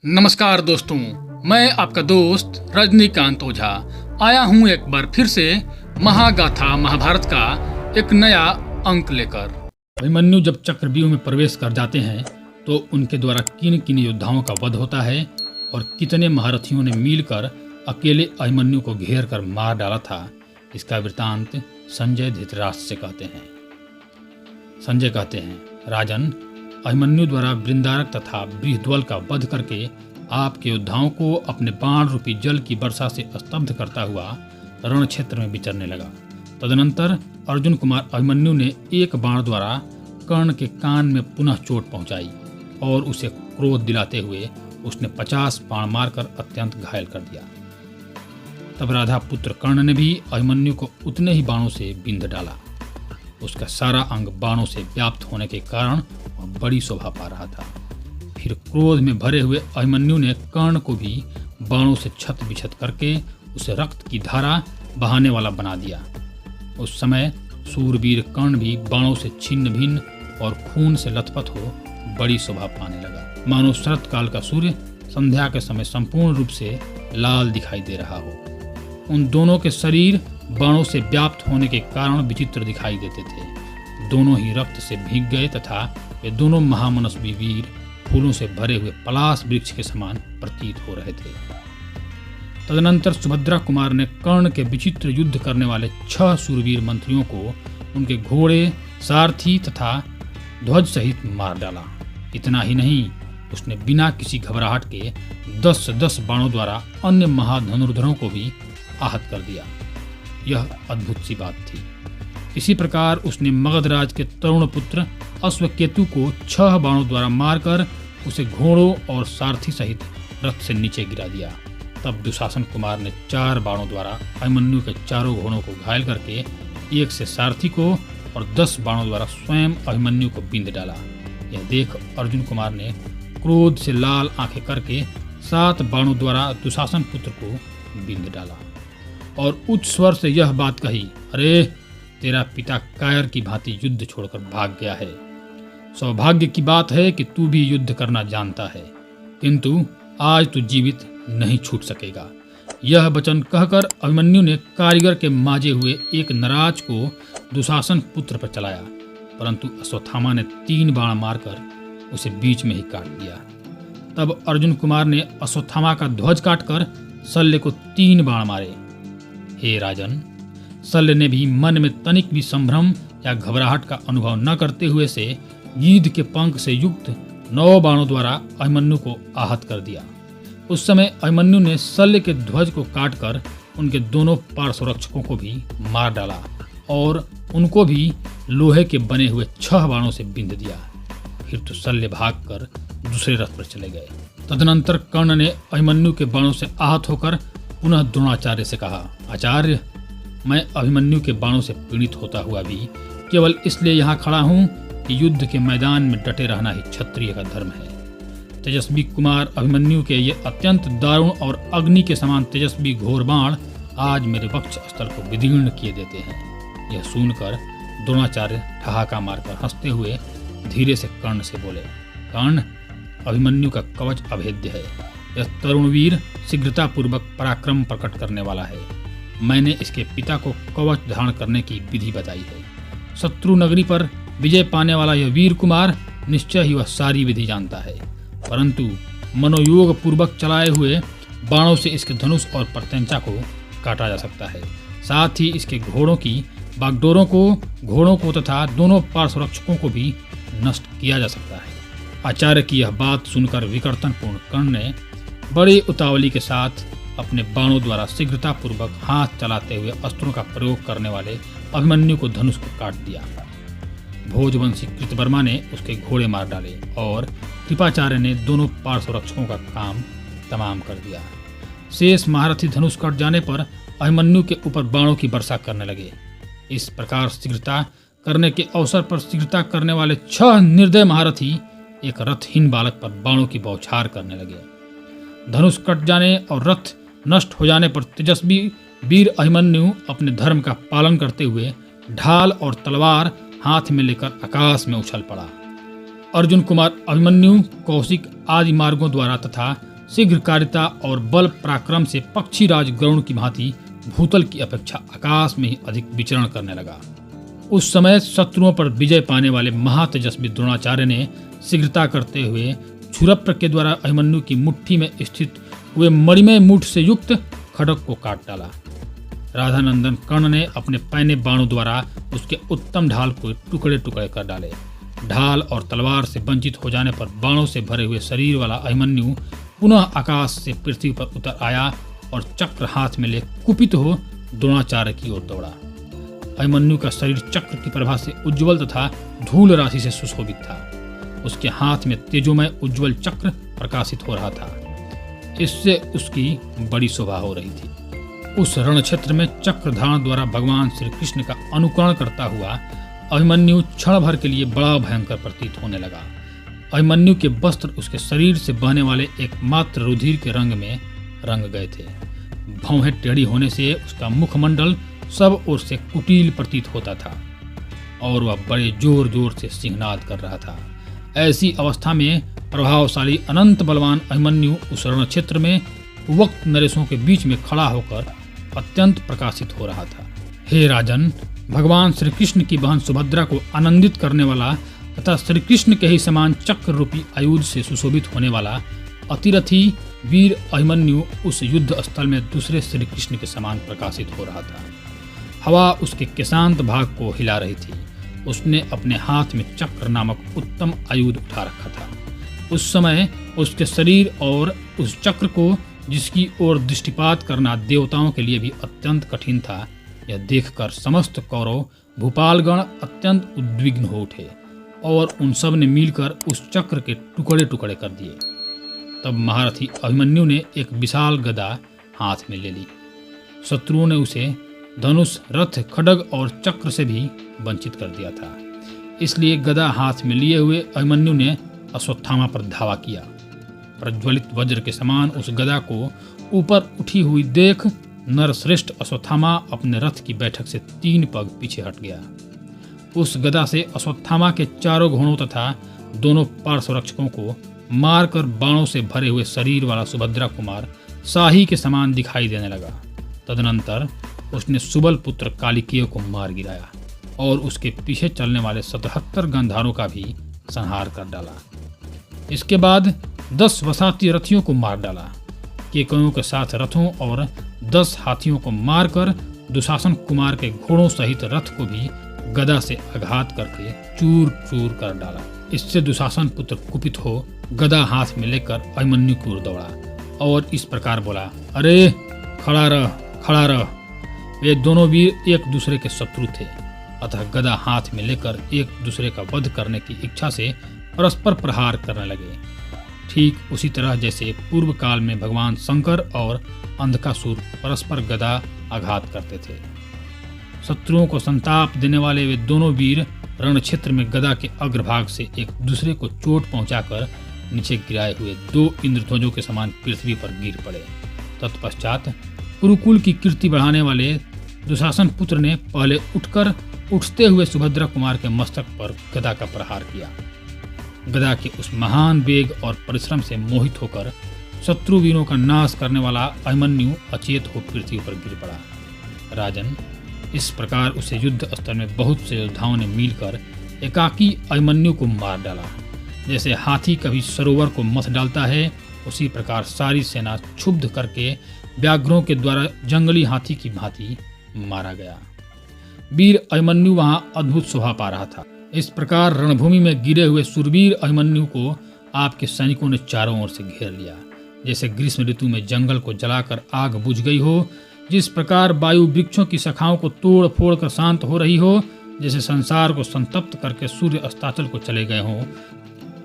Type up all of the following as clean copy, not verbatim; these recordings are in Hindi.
नमस्कार दोस्तों, मैं आपका दोस्त रजनीकांत ओझा आया हूँ एक बार फिर से महागाथा महाभारत का एक नया अंक लेकर। अभिमन्यु जब चक्रव्यूह में प्रवेश कर जाते हैं तो उनके द्वारा किन किन योद्धाओं का वध होता है और कितने महारथियों ने मिलकर अकेले अभिमन्यु को घेर कर मार डाला था, इसका वृतांत संजय धृतराष्ट्र से कहते हैं। संजय कहते हैं, राजन, अभिमन्यु द्वारा वृंदारक तथा बृहद्वल का वध करके आपके योद्धाओं को अपने बाण रूपी जल की वर्षा से स्तब्ध करता हुआ रण क्षेत्र में विचरने लगा। तदनंतर अर्जुन कुमार अभिमन्यु ने एक बाण द्वारा कर्ण के कान में पुनः चोट पहुंचाई और उसे क्रोध दिलाते हुए उसने 50 बाण मारकर अत्यंत घायल कर दिया। तब राधा पुत्र कर्ण ने भी अभिमन्यु को उतने ही बाणों से बिंध डाला। उसका सारा अंग बाणों से व्याप्त होने के कारण वह बड़ी शोभा पा रहा था। फिर क्रोध में भरे हुए अभिमन्यु ने कर्ण को भी बाणों से छत बिछत करके उसे रक्त की धारा बहाने वाला बना दिया। उस समय सूरवीर कर्ण भी बाणों से छिन्न भिन्न और खून से लथपथ हो बड़ी शोभा पाने लगा, मानो शरत काल का सूर्य संध्या के समय संपूर्ण रूप से लाल दिखाई दे रहा हो। उन दोनों के शरीर बाणों से व्याप्त होने के कारण विचित्र दिखाई देते थे। दोनों ही रक्त से भीग गए तथा वे दोनों महामनस्वी वीर फूलों से भरे हुए पलाश वृक्ष के समान प्रतीत हो रहे थे। तदनंतर सुभद्रा कुमार ने कर्ण के विचित्र युद्ध करने वाले 6 शूरवीर मंत्रियों को उनके घोड़े, सारथी तथा ध्वज सहित मार डाला। इतना ही नहीं, उसने बिना किसी घबराहट के 10-10 बाणों द्वारा अन्य महाधनुर्धरों को भी आहत कर दिया। यह अद्भुत सी बात थी। इसी प्रकार उसने मगधराज के तरुण पुत्र अश्वकेतु को 6 बाणों द्वारा मारकर उसे घोड़ों और सारथी सहित रथ से नीचे गिरा दिया। तब दुशासन कुमार ने 4 बाणों द्वारा अभिमन्यु के चारों घोड़ों को घायल करके एक से सारथी को और 10 बाणों द्वारा स्वयं अभिमन्यु को बिंद डाला। यह देख अर्जुन कुमार ने क्रोध से लाल आंखें करके 7 बाणों द्वारा दुशासन पुत्र को बिंद डाला और उच्च स्वर से यह बात कही, अरे, तेरा पिता कायर की भांति युद्ध छोड़कर भाग गया है। सौभाग्य की बात है कि तू भी युद्ध करना जानता है, किंतु आज तू जीवित नहीं छूट सकेगा। यह वचन कहकर अभिमन्यु ने कारीगर के माजे हुए एक नराज को दुशासन पुत्र पर चलाया, परंतु अश्वत्थामा ने 3 बाण मारकर उसे बीच में ही काट दिया। तब अर्जुन कुमार ने अश्वत्थामा का ध्वज काटकर शल्य को 3 बाण मारे। हे राजन, शल्य ने भी मन में तनिक भी संभ्रम या घबराहट का अनुभव न करते हुए से गीध के पंख से युक्त 9 बाणों द्वारा अभिमन्यु को आहत कर दिया। उस समय अभिमन्यु ने शल्य के ध्वज को काटकर उनके दोनों पार्श्वरक्षकों को भी मार डाला और उनको भी लोहे के बने हुए 6 बाणों से बिंध दिया। फिर तो शल्य भागकर दूसरे रथ पर चले गए। तदनंतर कर्ण ने अभिमन्यु के बाणों से आहत होकर पुनः द्रोणाचार्य से कहा, आचार्य, मैं अभिमन्यु के बाणों से पीड़ित होता हुआ भी केवल इसलिए यहाँ खड़ा हूँ कि युद्ध के मैदान में डटे रहना ही क्षत्रिय का धर्म है। तेजस्वी कुमार अभिमन्यु के ये अत्यंत दारुण और अग्नि के समान तेजस्वी घोर बाण आज मेरे वक्ष स्थल को विदीर्ण किए देते हैं। यह सुनकर द्रोणाचार्य ठहाका मारकर हंसते हुए धीरे से कर्ण से बोले, कर्ण, अभिमन्यु का कवच अभेद्य है। यह तरुण वीर शीघ्रता पूर्वक पराक्रम प्रकट करने वाला है। मैंने इसके पिता को कवच धारण करने की विधि बताई है। शत्रु नगरी पर विजय पाने वाला यह वीर कुमार निश्चय ही वह सारी विधि जानता है, परंतु मनोयोग पूर्वक चलाए हुए बाणों से इसके धनुष और प्रत्यंचा को काटा जा सकता है। साथ ही इसके घोड़ों की बागडोरों को, घोड़ों को तथा दोनों पार्श्वरक्षकों को भी नष्ट किया जा सकता है। आचार्य की यह बात सुनकर विकर्तनपूर्ण कर्ण ने बड़ी उतावली के साथ अपने बाणों द्वारा शीघ्रता पूर्वक हाथ चलाते हुए अस्त्रों का प्रयोग करने वाले अभिमन्यु को धनुष को काट दिया। भोजवंशी कृतवर्मा ने उसके घोड़े मार डाले और कृपाचार्य ने दोनों पार्श्वरक्षकों का काम तमाम कर दिया। शेष महारथी धनुष कट जाने पर अभिमन्यु के ऊपर बाणों की वर्षा करने लगे। इस प्रकार शीघ्रता करने के अवसर पर शीघ्रता करने वाले 6 निर्दय महारथी एक रथहीन बालक पर बाणों की बौछार करने लगे। धनुष कट जाने और रथ नष्ट हो जाने पर तेजस्वी वीर अभिमन्यु अपने धर्म का पालन करते हुए ढाल और तलवार हाथ में लेकर आकाश में उछल पड़ा। अर्जुन कुमार अभिमन्यु, कौशिक आदि मार्गों द्वारा तथा शीघ्रकारिता और बल पराक्रम से पक्षीराज गरुड़ की भांति भूतल की अपेक्षा आकाश में ही अधिक विचरण करने लगा। उस समय शत्रुओं पर विजय पाने वाले महातेजस्वी द्रोणाचार्य ने शीघ्रता करते हुए क्षुरप्र के द्वारा अभिमन्यु की मुट्ठी में स्थित हुए मणिमय मूठ से युक्त खड्ग को काट डाला। राधानंदन कर्ण ने अपने पैने बाणों द्वारा उसके उत्तम ढाल को टुकड़े टुकड़े कर डाले। ढाल और तलवार से वंचित हो जाने पर बाणों से भरे हुए शरीर वाला अभिमन्यु पुनः आकाश से पृथ्वी पर उतर आया और चक्र हाथ में ले कुपित हो द्रोणाचार्य की ओर दौड़ा। अभिमन्यु का शरीर चक्र की प्रभा से उज्ज्वल तथा धूल राशि से सुशोभित था। उसके हाथ में तेजोमय उज्ज्वल चक्र प्रकाशित हो रहा था। इससे उसकी बड़ी शोभा हो रही थी। उस रण क्षेत्र में चक्रधारण द्वारा भगवान श्री कृष्ण का अनुकरण करता हुआ अभिमन्यु क्षण भर के लिए बड़ा भयंकर प्रतीत होने लगा। अभिमन्यु के वस्त्र उसके शरीर से बहने वाले एकमात्र रुधिर के रंग में रंग गए थे। भौहें टेढ़ी होने से उसका मुखमंडल सब ओर से कुटिल प्रतीत होता था और वह बड़े जोर जोर से सिंहनाद कर रहा था। ऐसी अवस्था में प्रभावशाली अनंत बलवान अभिमन्यु उस रण क्षेत्र में वक्त नरेशों के बीच में खड़ा होकर अत्यंत प्रकाशित हो रहा था। हे राजन, भगवान श्री कृष्ण की बहन सुभद्रा को आनंदित करने वाला तथा श्री कृष्ण के ही समान चक्र रूपी आयुध से सुशोभित होने वाला अतिरथी वीर अभिमन्यु उस युद्ध स्थल में दूसरे श्री कृष्ण के समान प्रकाशित हो रहा था। हवा उसके केशांत भाग को हिला रही थी। उसने अपने हाथ में चक्र नामक उत्तम आयुध उठा रखा था। उस समय उसके शरीर और उस चक्र को जिसकी ओर दृष्टिपात करना देवताओं के लिए भी अत्यंत कठिन था, यह देखकर समस्त कौरव भूपालगण अत्यंत उद्विग्न हो उठे और उन सब ने मिलकर उस चक्र के टुकड़े टुकड़े कर दिए। तब महारथी अभिमन्यु ने एक विशाल गदा हाथ में ले ली। शत्रुओं ने उसे धनुष, रथ, खड्ग और चक्र से भी वंचित कर दिया था। इसलिए गदा हाथ में लिए हुए अभिमन्यु ने अश्वत्थामा पर धावा किया। प्रज्वलित वज्र के समान उस गदा को ऊपर उठी हुई देख नरश्रेष्ठ अश्वत्थामा अपने रथ की बैठक से 3 पग पीछे हट गया। उस गदा से अश्वत्थामा के चारों घोड़ों तथा दोनों पार्श्व रक्षकों को मारकर बाणों से भरे हुए शरीर वाला सुभद्रा कुमार शाही के समान दिखाई देने लगा। तदनंतर उसने सुबल पुत्र कालिकेय को मार गिराया और उसके पीछे चलने वाले 77 गंधारों का भी संहार कर डाला। इसके बाद 10 वसाती रथियों को मार डाला। केकयों के साथ रथों और 10 हाथियों को मारकर दुशासन कुमार के घोड़ों सहित रथ को भी गदा से आघात करके चूर चूर कर डाला। इससे दुशासन पुत्र कुपित हो गदा हाथ में लेकर अभिमन्यु की ओर दौड़ा और इस प्रकार बोला, अरे खड़ा रह, खड़ा रह। वे दोनों वीर एक दूसरे के शत्रु थे, अतः गदा हाथ में लेकर एक दूसरे का वध करने की इच्छा से परस्पर प्रहार करने लगे। ठीक उसी तरह जैसे पूर्व काल में भगवान शंकर और अंधकासुर परस्पर गदा आघात करते थे। शत्रुओं को संताप देने वाले वे दोनों वीर रण क्षेत्र में गदा के अग्रभाग से एक दूसरे को चोट पहुंचाकर नीचे गिराए हुए 2 इंद्रध्वजों के समान पृथ्वी पर गिर पड़े। तत्पश्चात कुरुकुल की कीर्ति बढ़ाने वाले दुशासन पुत्र ने पहले उठते हुए सुभद्रा कुमार के मस्तक पर गदा का प्रहार किया। गदा के उस महान वेग और परिश्रम से मोहित होकर शत्रु वीरों का नाश करने वाला अभिमन्यु अचेत हो पृथ्वी पर गिर पड़ा। राजन, इस प्रकार उसे युद्ध स्थल में बहुत से योद्धाओं ने मिलकर एकाकी अभिमन्यु को मार डाला। जैसे हाथी कभी सरोवर को मथ डालता है, उसी प्रकार सारी सेना क्षुब्ध करके व्याघ्रों के द्वारा जंगली हाथी की भांति मारा गया। वीर अभिमन्यु वहां अद्भुत शोभा पा रहा था। इस प्रकार रणभूमि में गिरे हुए सुरवीर अभिमन्यु को आपके सैनिकों ने चारों ओर से घेर लिया। जैसे ग्रीष्म ऋतु में जंगल को जलाकर आग बुझ गई हो, जिस प्रकार वायु वृक्षों की शाखाओं को तोड़ फोड़ कर शांत हो रही हो, जैसे संसार को संतप्त करके सूर्य अस्ताचल को चले गए हों,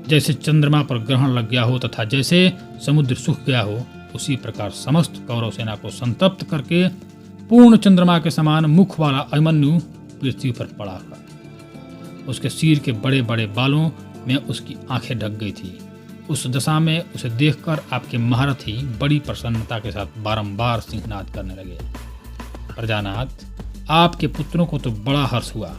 जैसे चंद्रमा पर ग्रहण लग गया हो तथा जैसे समुद्र सूख गया हो, उसी प्रकार समस्त कौरव सेना को संतप्त करके पूर्ण चंद्रमा के समान मुख वाला अभिमन्यु पृथ्वी पर पड़ा। उसके सिर के बड़े बड़े बालों में उसकी आंखें ढक गई थी। उस दशा में उसे देखकर आपके महारथी बड़ी प्रसन्नता के साथ बारंबार सिंहनाद करने लगे। प्रजानाथ, आपके पुत्रों को तो बड़ा हर्ष हुआ,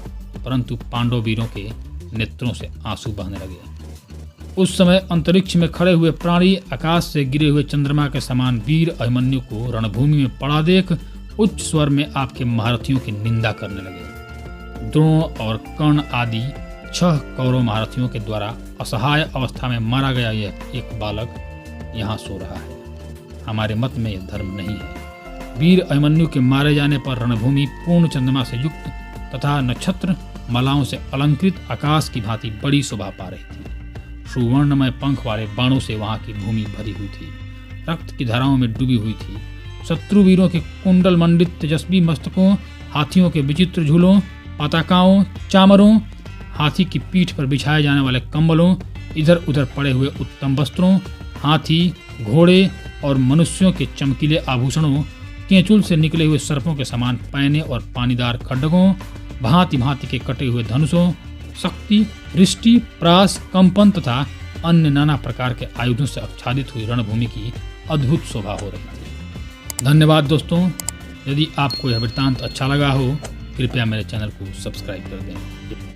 परंतु पांडव वीरों के नेत्रों से आंसू बहने लगे। उस समय अंतरिक्ष में खड़े हुए प्राणी आकाश से गिरे हुए चंद्रमा के समान वीर अभिमन्यु को रणभूमि में पड़ा देख उच्च स्वर में आपके महारथियों की निंदा करने लगे। द्रोण और कर्ण आदि 6 कौरव महारथियों के द्वारा असहाय अवस्था में मारा गया यह एक बालक यहाँ सो रहा है। हमारे मत में यह धर्म नहीं है। वीर अभिमन्यु के मारे जाने पर रणभूमि पूर्ण चंद्रमा से युक्त तथा नक्षत्र मालाओं से अलंकृत आकाश की भांति बड़ी शोभा पा रही थी। सुवर्णमय पंख वाले बाणों से वहां की भूमि भरी हुई थी, रक्त की धाराओं में डूबी हुई थी। शत्रु वीरों के कुंडल मंडित तेजस्वी मस्तकों, हाथियों के विचित्र झूलों, पताकाओं, चामरों, हाथी की पीठ पर बिछाए जाने वाले कंबलों, इधर उधर पड़े हुए उत्तम वस्त्रों, हाथी, घोड़े और मनुष्यों के चमकीले आभूषणों, केंचुल से निकले हुए सर्पों के समान पैने और पानीदार खड्गों, भांति भांति के कटे हुए धनुषों, शक्ति, दृष्टि, प्रास, कंपन तथा अन्य नाना प्रकार के आयुधों से आच्छादित हुई रणभूमि की अद्भुत शोभा हो रही थी। धन्यवाद दोस्तों। यदि आपको यह वृत्तांत अच्छा लगा हो कृपया मेरे चैनल को सब्सक्राइब कर दें।